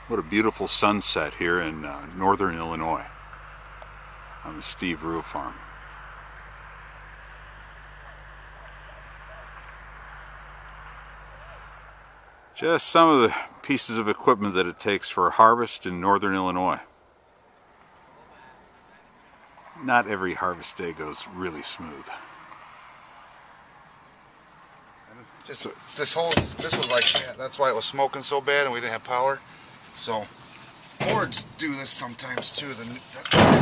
What a beautiful sunset here in northern Illinois on the Steve Rue farm. Just some of the pieces of equipment that it takes for a harvest in northern Illinois. Not every harvest day goes really smooth. This was like that. That's why it was smoking so bad and we didn't have power. So Fords do this sometimes too. The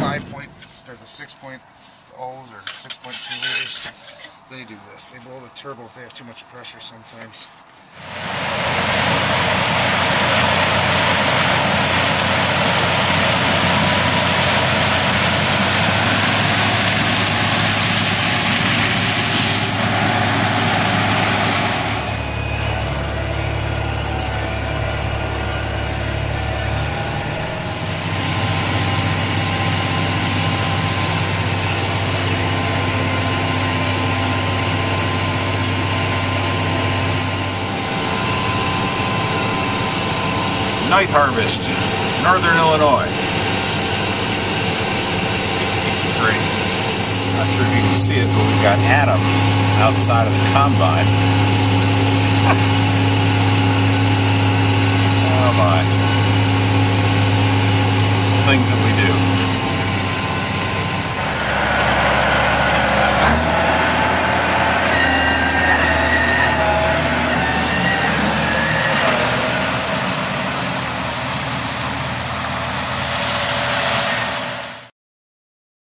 5-point, there's the 6.0s or 6.2 liters. They do this. They blow the turbo if they have too much pressure sometimes. Night harvest, northern Illinois. Great. Not sure if you can see it, but we've got Adam outside of the combine. Oh my. Things that we do.